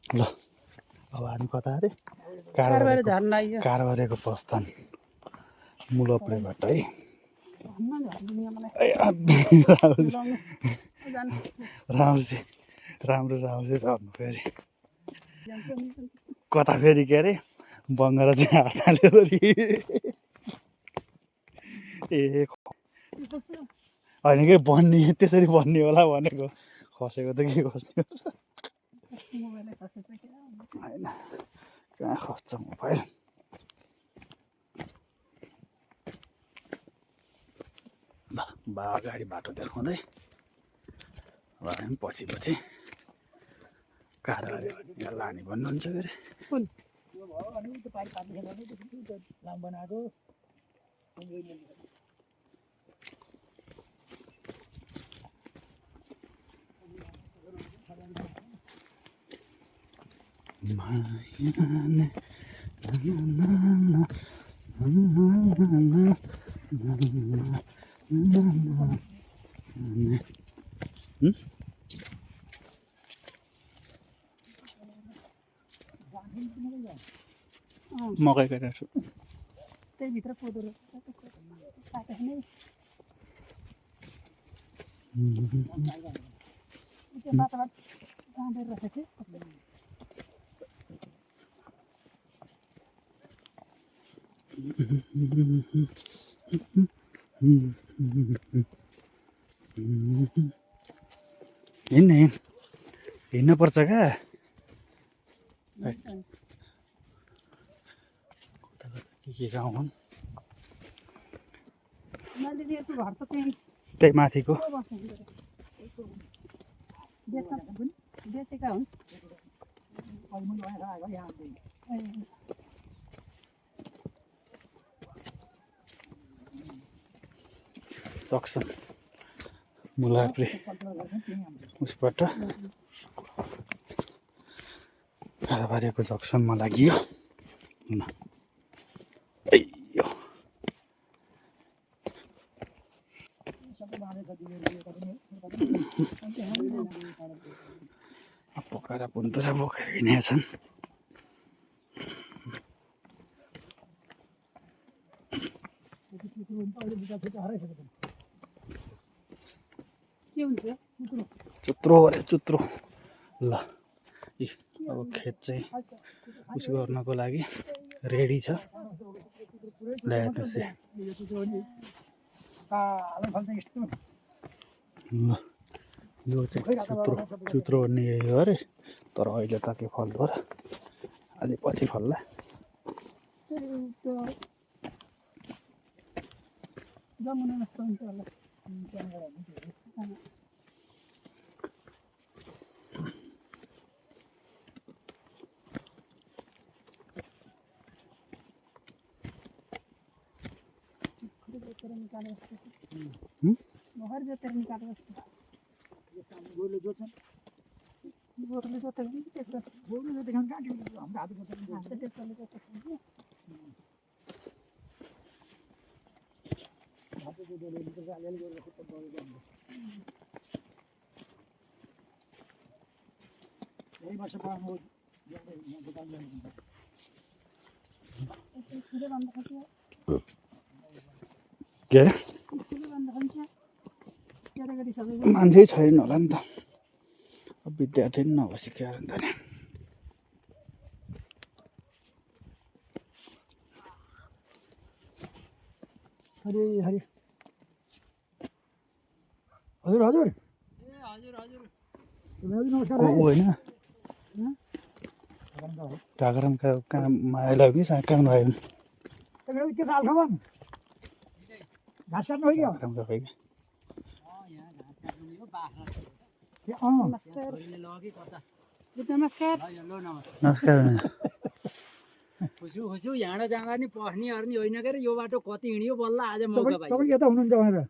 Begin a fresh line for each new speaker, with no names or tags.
ल अब हामी कता अरे कारबारेको प्रस्थान मुलप्रेबाट है राम्रो झर्नु फेरि कता फेरि के अरे बङ्गारा चाहिँ हात हाल्यो फेरि ए होइन कि बन्ने त्यसरी बन्ने होला भनेको खसेको त के खस्ने होइन कहाँ खस्छ मोबाइल बा अगाडि बाटो देखाउँदै अब हामी पछि कारबारे यहाँ लाने भन्नुहुन्छ के अरे मकै काटेको छु
त्यहीभित्र कोदो
हिँड्न पर्छ क्या के गाउँ हुन् त्यही माथिको
बेचेका हुन्
जक्सन मुलाप्रे उसबाट कारबारेको जक्सनमा लागियो पोखरा पुन्तरा बोकेर हिँडेका छन् चुत्रो अरे चुत्रो ल अब खेत चाहिँ उस गर्नको लागि रेडी छ ल्याएपछि ल यो चाहिँ चुत्रो भन्ने यही हो अरे तर अहिले त के फल्दो र अलि पछि फल्ला के अरे मान्छे छैन होला नि त विद्यार्थी पनि नभएपछि के अरे नि
हजुर हजुर
होइन ढाकारामका कहाँ माया कि कहाँ भयो
घाँस काट्नु हो
नमस्कार
खुसु हिँड जाँदा नि पस्ने अर्ने होइन के यो बाटो कति हिँड्यो बल्ल आज मौका पाइयो
तपाईँ यता हुनुहुन्छ भनेर